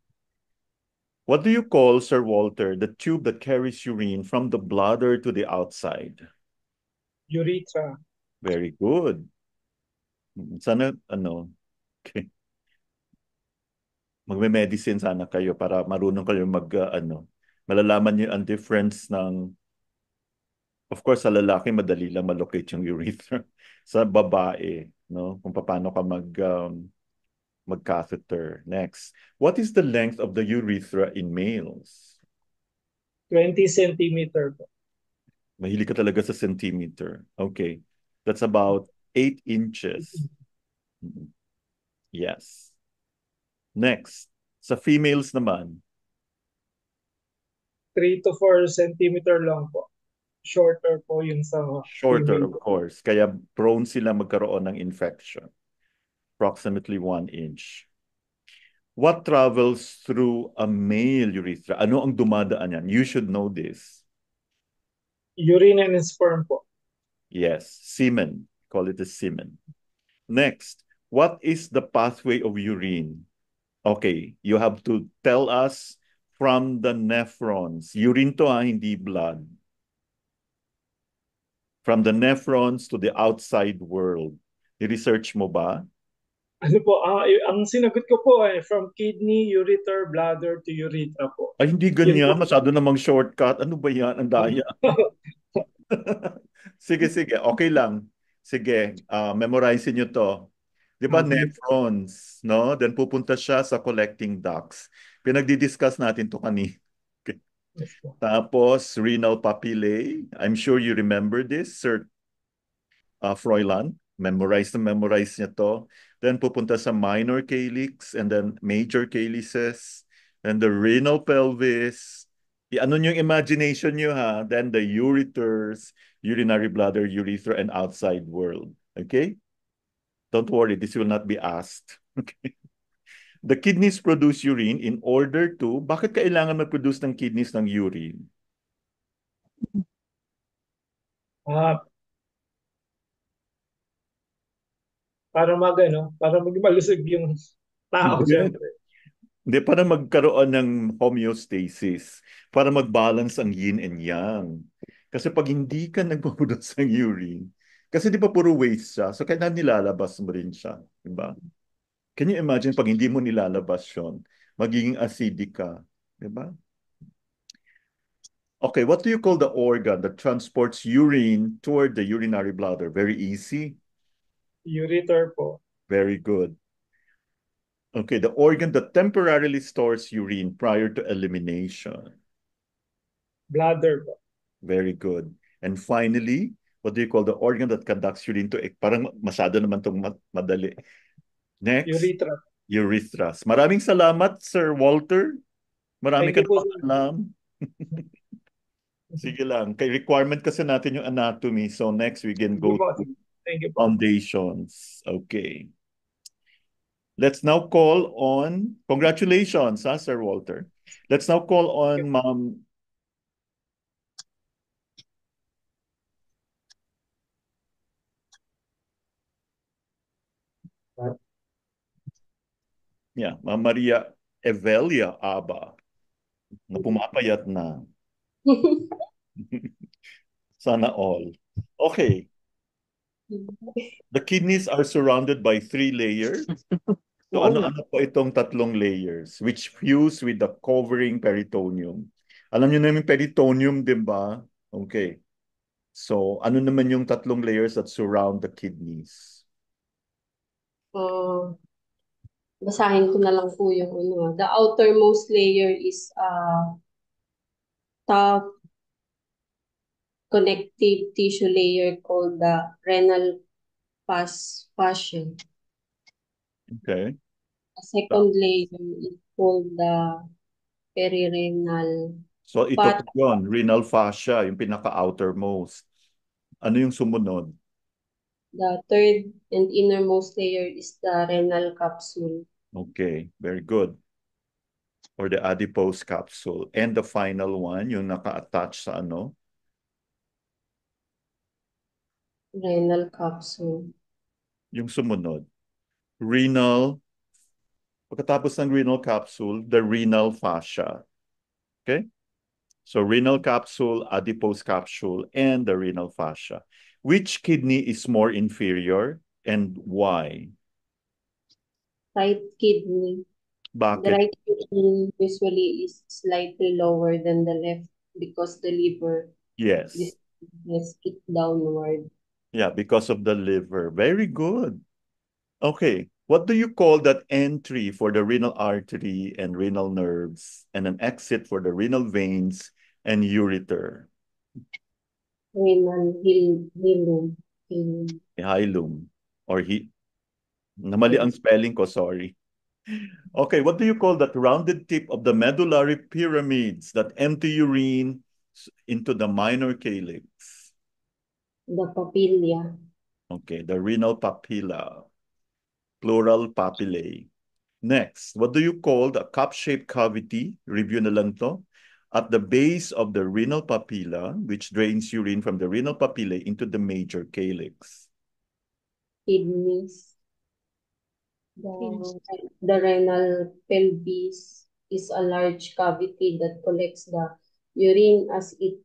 What do you call, Sir Walter, the tube that carries urine from the bladder to the outside? Urethra. Very good. Sana, okay. Magme-medicine sana kayo para marunong kayo malalaman niyo ang difference ng, of course, sa lalaki, madali lang malocate yung urethra. Sa babae, no? Kung paano ka mag-catheter. Next. What is the length of the urethra in males? 20 centimeter po. Mahilig ka talaga sa centimeter. Okay. That's about 8 inches. Yes. Next. Sa females naman. 3 to 4 centimeter lang po. Shorter po yun sa Shorter, female of po. course. Kaya prone sila magkaroon ng infection. Approximately 1 inch. What travels through a male urethra? Ano ang dumadaan yan? You should know this. Urine and sperm po. Yes, semen. Call it a semen. Next, what is the pathway of urine? Okay, you have to tell us from the nephrons. Urine to hindi blood. From the nephrons to the outside world. I-research mo ba? Ano po, ang sinagot ko po from kidney, ureter, bladder to urethra po. Ay, hindi Yun ganyan. po. Masyado namang shortcut. Ano ba yan? Ang daya. Sige, sige. Okay lang. Sige, memorize nyo to. Di ba, Okay. nephrons, no? Then pupunta siya sa collecting ducts. Pinagdi-discuss natin to kanina. Okay. Yes po. Tapos, renal papillae. I'm sure you remember this, Sir Froilan. Memorize na memorize niya to. Then pupunta sa minor calyx and then major calyces. And the renal pelvis. Ano yung imagination nyo ha? Then the ureters, urinary bladder, urethra, and outside world. Okay? Don't worry, this will not be asked. Okay? The kidneys produce urine in order to, bakit kailangan mag-produce ng kidneys ng urine? Para para malusog yung tao, Hindi. syempre. Hindi, para magkaroon ng homeostasis, para mag-balance ang yin and yang. Kasi pag hindi ka nagpaproduce ng urine, kasi di ba puro waste siya, so kailangan nilalabas mo rin siya. Diba? Can you imagine pag hindi mo nilalabas yun, magiging acidic ka. Diba? Okay, what do you call the organ that transports urine toward the urinary bladder? Very easy. Ureter po. Very good. Okay, the organ that temporarily stores urine prior to elimination. Bladder po. Very good. And finally, what do you call the organ that conducts urine to parang masyado naman itong madali. Next, Urethra. urethras. Maraming salamat, Sir Walter. Marami ka Thank you po, namang sir. alam. Sige lang. Kay requirement kasi natin yung anatomy. So next, we can go to Thank you po. foundations. Okay. Let's now call on, congratulations, Sir Walter. Let's now call on Ma'am. Yeah, Ma'am Maria Evelia Aba, na pumapayat na. Sana all. Okay. The kidneys are surrounded by 3 layers. So ano-ano po itong 3 layers which fuse with the covering peritoneum. Alam niyo na yung peritoneum, di ba? Okay. So ano naman yung 3 layers that surround the kidneys? Basahin ko na lang po yung The outermost layer is top connective tissue layer called the renal fascia. Okay. The second layer is called the perirenal. So ito But po yun, renal fascia, yung pinaka-outermost. Ano yung sumunod? the third and innermost layer is the renal capsule. Okay, very good. Or the adipose capsule. And the final one, yung naka-attach sa ano? Renal capsule. Yung sumunod. Renal, pagkatapos ng renal capsule, the renal fascia. Okay? So renal capsule, adipose capsule, and the renal fascia. Which kidney is more inferior and why? Right kidney. The Bakit? right kidney usually is slightly lower than the left because the liver Yes. is it downward. Yeah, because of the liver. Very good. Okay. What do you call that entry for the renal artery and renal nerves and an exit for the renal veins and ureter? Renal hilum. Hilum. Hilum or namali ang spelling ko, sorry. Okay, what do you call that rounded tip of the medullary pyramids that empty urine into the minor calyx? The papilla. Okay, the renal papilla, plural papillae. Next, what do you call the cup-shaped cavity? Review na lang to. At the base of the renal papilla, which drains urine from the renal papillae into the major calyx. Kidneys. The renal pelvis is a large cavity that collects the urine as it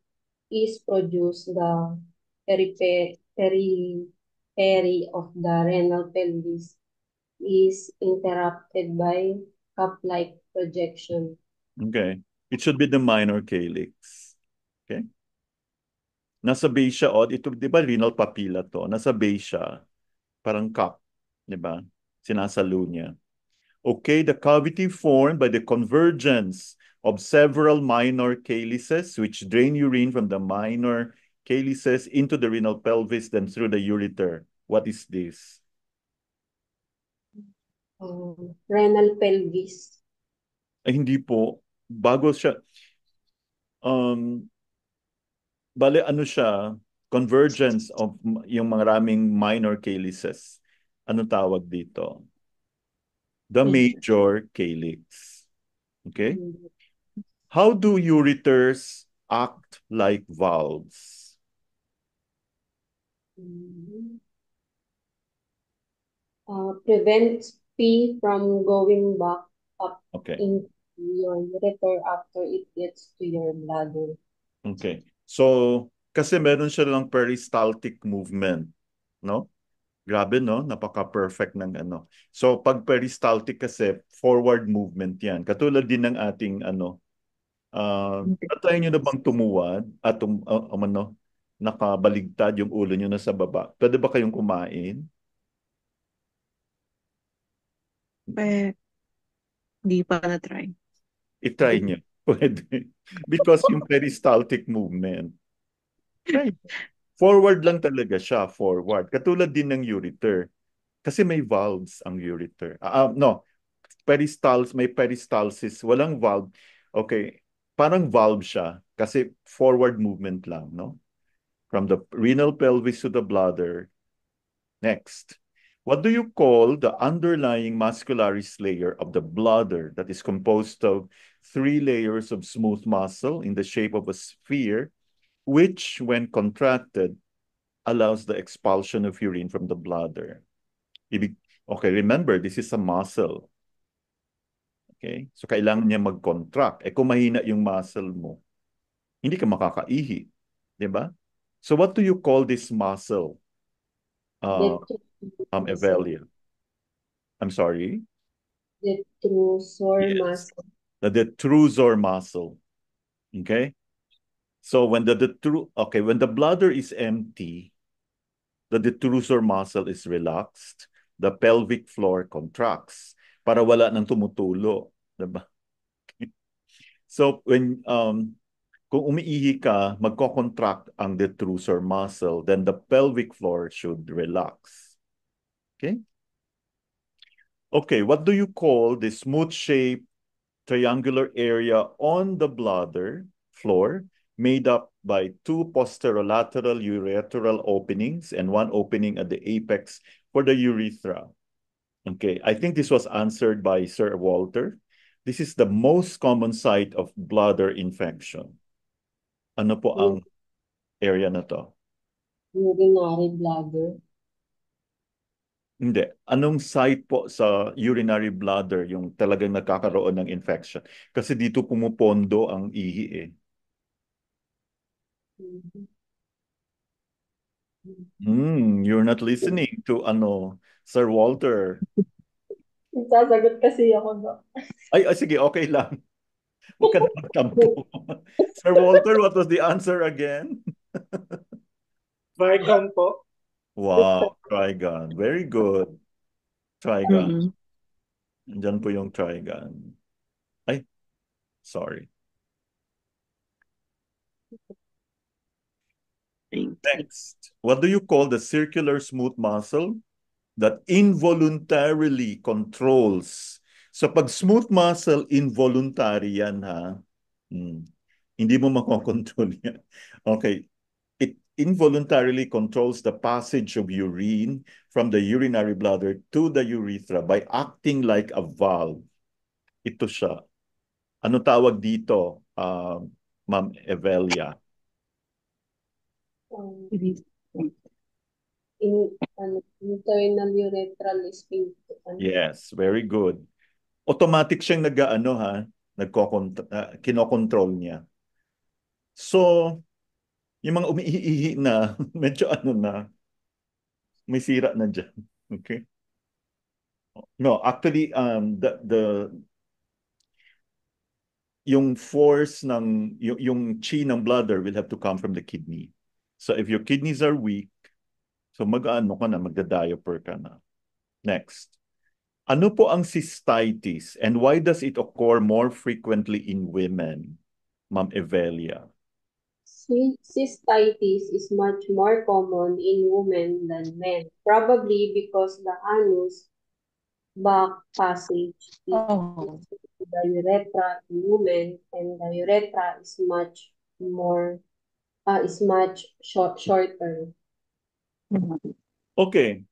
is produced. The periphery of the renal pelvis is interrupted by cup-like projection. Okay. It should be the minor calyx. Okay? Nasa base siya, ito, di ba renal papilla to? Nasa base siya, parang cup, di ba? Sinasalo niya. Okay, the cavity formed by the convergence of several minor calyces which drain urine from the minor calyces into the renal pelvis, then through the ureter. What is this? Renal pelvis. Ay, hindi po. Bago siya. Bale, ano siya? Convergence of yung maraming minor calyces. Anong tawag dito? The major calyx. Okay? How do ureters act like valves? Prevents pee from going back up Okay. in your ureter after it gets to your bladder. Okay. So, kasi meron siya lang peristaltic movement, no? Grabe, no? Napaka-perfect ng ano. So, pag peristaltic kasi, forward movement yan. Katulad din ng ating ano, try nyo na bang tumuwad at nakabaligtad yung ulo nyo na sa baba? Pwede ba kayong kumain? Di pa na-try. I-try nyo. Pwede. Because yung peristaltic movement. Right. Forward lang talaga siya, forward. Katulad din ng ureter. Kasi may valves ang ureter. No, may peristalsis. Walang valve. Okay, parang valve siya. Kasi forward movement lang, no? From the renal pelvis to the bladder. Next. What do you call the underlying muscularis layer of the bladder that is composed of 3 layers of smooth muscle in the shape of a sphere, which, when contracted, allows the expulsion of urine from the bladder? Okay, remember, this is a muscle. Okay? So, kailangan niya mag-contract. Kung mahina yung muscle mo, hindi ka makakaihi. Diba? So, what do you call this muscle, Evelia? I'm sorry? Detrusor muscle. The detrusor muscle. Okay? So, when the bladder is empty, the detrusor muscle is relaxed, the pelvic floor contracts para wala nang tumutulo. Diba? So, kung umiihi ka, magko-contract ang detrusor muscle, then the pelvic floor should relax. Okay? Okay, what do you call the smooth-shaped triangular area on the bladder floor made up by two posterolateral ureteral openings and one opening at the apex for the urethra? Okay, I think this was answered by Sir Walter. This is the most common site of bladder infection. Ano po ang area na to? Urinary bladder. Hindi. Anong site po sa urinary bladder yung talagang nagkakaroon ng infection? Kasi dito pumupondo ang ihi eh. You're not listening to Sir Walter. Sasagot kasi ako, Doc. Ay, sige, okay lang. Huwag ka na magtampo. Sir Walter, what was the answer again? Trigon po. Wow, Trigon. Very good. Trigon. Mm-mm. Andyan po yung Trigon. Ay, sorry. Next, what do you call the circular smooth muscle that involuntarily controls? So pag smooth muscle, involuntary yan ha. Hindi mo makokontrol yan. Okay. It involuntarily controls the passage of urine from the urinary bladder to the urethra by acting like a valve. Ito siya. Ano tawag dito, Ma'am Evelia? Internal urethral sphincter. Yes, very good. Automatic siyang kinokontrol niya. So, yung mga umiihi na, medyo may sira na dyan. Okay? No, actually, yung force yung chi ng bladder will have to come from the kidney. So if your kidneys are weak, so magda-diaper ka na. Next. Ano po ang cystitis and why does it occur more frequently in women? Ma'am Evelia. Cystitis is much more common in women than men, probably because the anus back passage is the urethra in women, and the urethra is much shorter. Okay.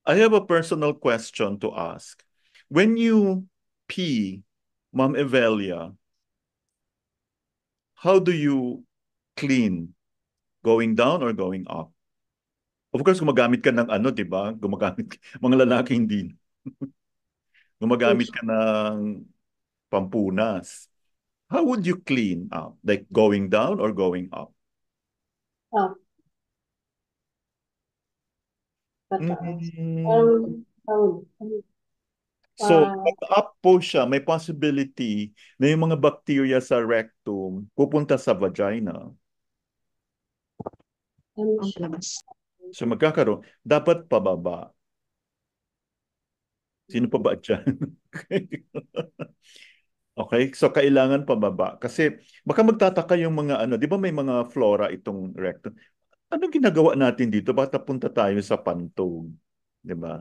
I have a personal question to ask. When you pee, Ma'am Evelia, how do you clean? Going down or going up? Of course, gumagamit ka ng di ba? Mga lalaki hindi. Gumagamit ka ng pampunas. How would you clean up? Like going down or going up? Up. So, up po siya, may possibility na yung mga bacteria sa rectum pupunta sa vagina. So, magkakaroon. Dapat pababa. Sino pa ba dyan? Okay, so kailangan pababa. Kasi baka magtataka yung mga di ba may mga flora itong rectum? Anong ginagawa natin dito? Bakit punta tayo sa pantog? Di ba?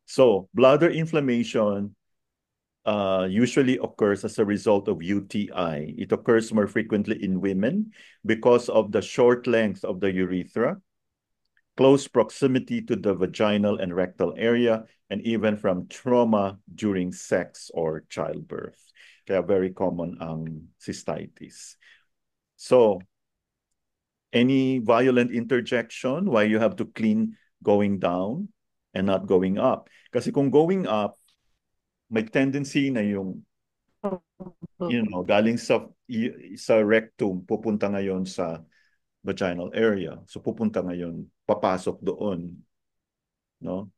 So, bladder inflammation usually occurs as a result of UTI. It occurs more frequently in women because of the short length of the urethra, close proximity to the vaginal and rectal area, and even from trauma during sex or childbirth. Kaya very common ang cystitis. So, any violent interjection why you have to clean going down and not going up? Kasi kung going up, may tendency na yung galing sa rectum pupunta ngayon sa vaginal area. So pupunta ngayon, papasok doon. No?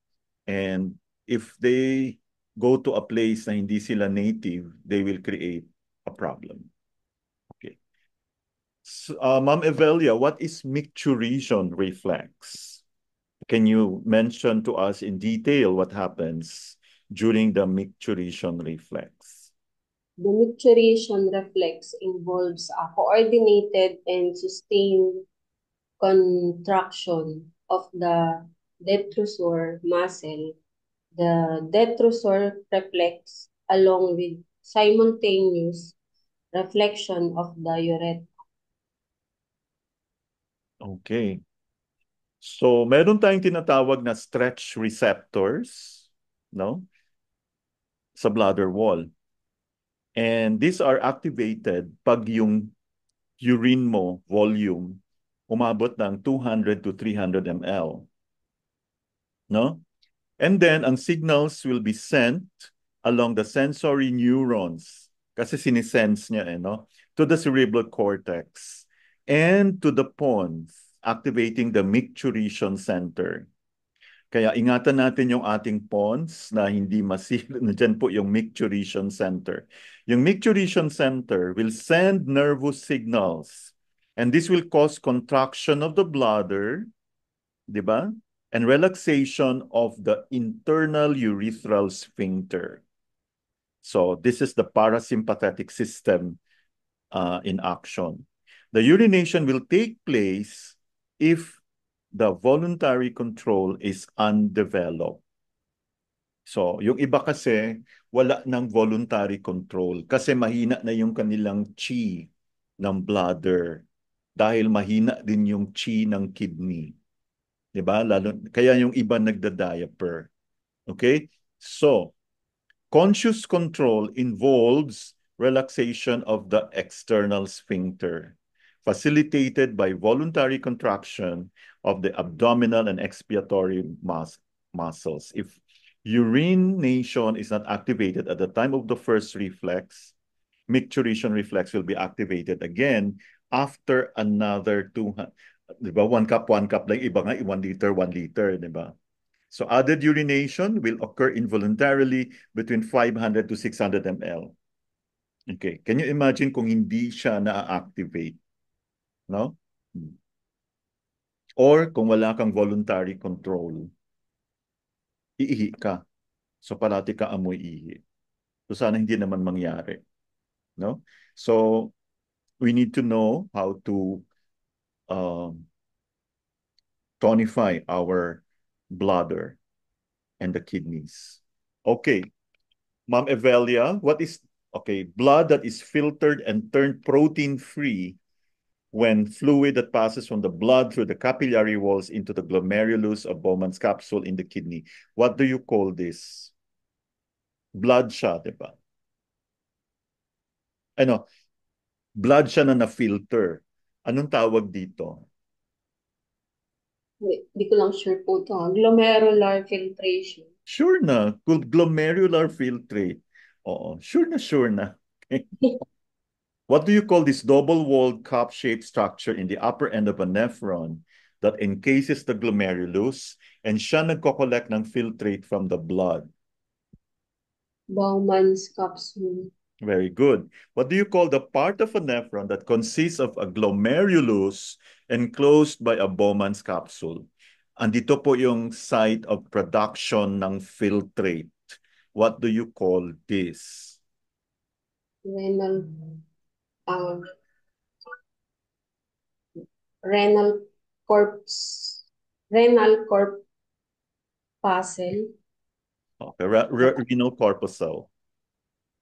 And if they go to a place na hindi sila native, they will create a problem. Okay. So, Ma'am Evelia, what is micturition reflex? Can you mention to us in detail what happens during the micturition reflex? The micturition reflex involves a coordinated and sustained contraction of the detrusor muscle The detrusor reflects along with simultaneous reflection of the urethra. Okay. So, meron tayong tinatawag na stretch receptors, no? Sa bladder wall. And these are activated pag yung urine mo, volume, umabot ng 200 to 300 ml. No? And then, ang signals will be sent along the sensory neurons, kasi sinisense niya, no? To the cerebral cortex and to the pons, activating the micturition center. Kaya ingatan natin yung ating pons na hindi masira. Diyan po yung micturition center. Yung micturition center will send nervous signals. And this will cause contraction of the bladder, di ba? And relaxation of the internal urethral sphincter. So this is the parasympathetic system in action. The urination will take place if the voluntary control is undeveloped. So, yung iba kasi, wala ng voluntary control kasi mahina na yung kanilang chi ng bladder dahil mahina din yung chi ng kidney. 'Di ba? Lalo, kaya yung iba nagda-diaper. Okay? So, conscious control involves relaxation of the external sphincter, facilitated by voluntary contraction of the abdominal and expiatory muscles. If urination is not activated at the time of the first reflex, micturition reflex will be activated again after another 200. Di ba? 1 cup lang. Iba nga, 1 liter, 1 liter. Di ba? So added urination will occur involuntarily between 500 to 600 ml. Okay. Can you imagine kung hindi siya na-activate? No? Or kung wala kang voluntary control, iihi ka. So parati ka amoy ihi. So sana hindi naman mangyari. No? So we need to know how to tonify our bladder and the kidneys. Okay. Ma'am Evelia, what is, okay, blood that is filtered and turned protein-free when fluid that passes from the blood through the capillary walls into the glomerulus of Bowman's capsule in the kidney. What do you call this? Blood siya, di ba? Ano, blood siya na na-filter. Anong tawag dito? Hindi ko lang sure po ito. Glomerular filtration. Sure na, glomerular filtrate. Oo, sure na. Okay. What do you call this double-walled cup-shaped structure in the upper end of a nephron that encases the glomerulus and siya nagko-collect ng filtrate from the blood? Bowman's capsule. Very good. What do you call the part of a nephron that consists of a glomerulus enclosed by a Bowman's capsule? Andito po yung site of production ng filtrate. What do you call this? Renal, uh, renal corpuscle. Okay, renal corpuscle.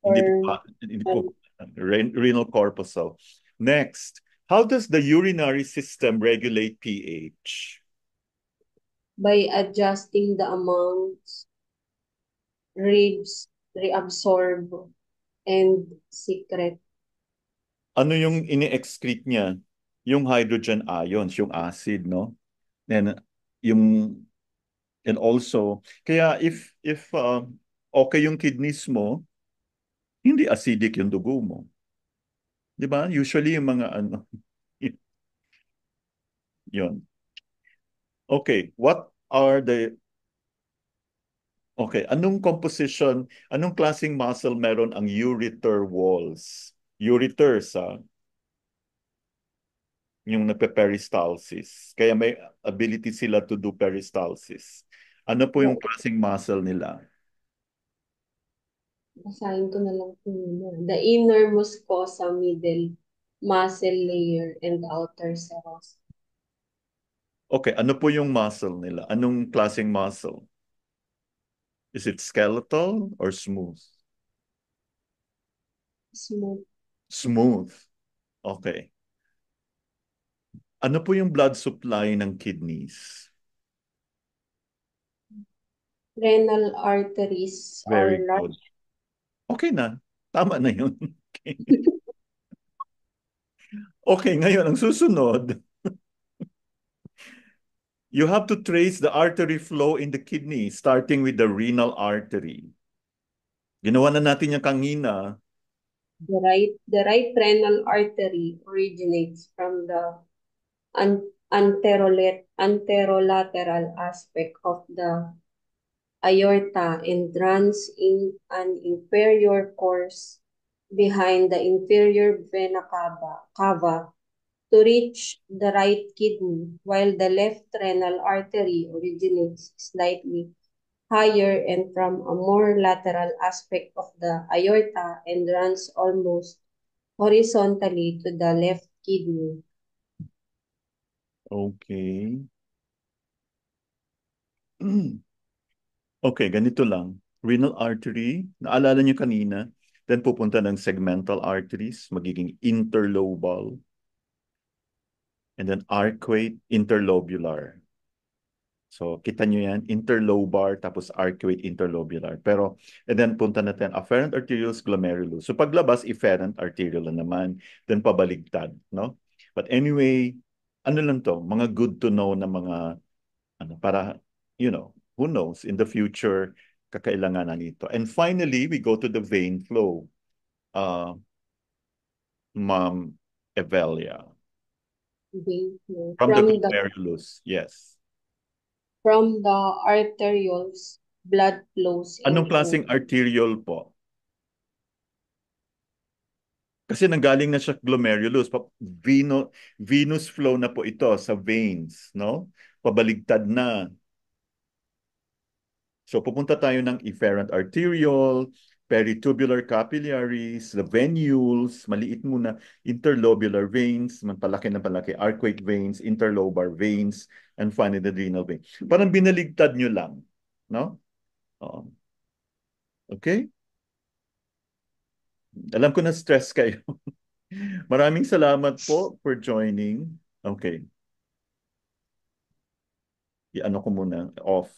Hindi po, renal corpuscle. Next, how does the urinary system regulate pH? By adjusting the amounts reabsorb and secrete. Ano yung ini-excrete niya? Yung hydrogen ions, yung acid, no? And yung and also, kaya if okay yung kidneys mo, hindi acidic yung dugo mo. 'Di ba? Usually yung mga ano, yun. Okay, what are the Okay, anong composition, anong klaseng muscle meron ang ureter walls? Ureters, yung nagpe-peristalsis. Kaya may ability sila to do peristalsis. Ano po yung klaseng muscle nila? Basahin ko na lang po muna. The inner mucosa, middle muscle layer, and outer serous. Okay, ano po yung muscle nila? Anong klaseng muscle? Is it skeletal or smooth? Smooth. Smooth. Okay. Ano po yung blood supply ng kidneys? Renal arteries Very are good. large. Okay na. Tama na yun. Okay. Okay, ngayon ang susunod. You have to trace the artery flow in the kidney, starting with the renal artery. Ginawa na natin yung kanina. The right renal artery originates from the anterolateral aspect of the aorta and runs in an inferior course behind the inferior vena cava to reach the right kidney, while the left renal artery originates slightly higher and from a more lateral aspect of the aorta and runs almost horizontally to the left kidney. Okay. Okay, ganito lang. Renal artery, naalala niyo kanina, then pupunta ng segmental arteries, magiging interlobal, and then arcuate interlobular. So, kita nyo yan, interlobar, tapos arcuate interlobular. Pero, and then punta natin, afferent arterioles glomerulus. So, paglabas, efferent arteriole na naman, then pabaligtad, no? But anyway, ano lang to, mga good to know na mga, para, who knows, in the future, kakailanganan nito. And finally, we go to the vein flow. Ma'am Evelia. Vein flow From the glomerulus, yes. from the arterioles, blood flows Anong into klaseng arteriole po? Kasi nanggaling na siya glomerulus, venous flow na po ito sa veins, no? Pabaligtad na. So pupunta tayo ng efferent arteriole, peritubular capillaries, the venules, maliit muna, interlobular veins, palaki na palaki, arcuate veins, interlobar veins, and finally the renal vein. Parang binaligtad nyo lang, no? Oo. Okay? Alam ko na stress kayo. Maraming salamat po for joining. Okay. I-ano ko muna, off.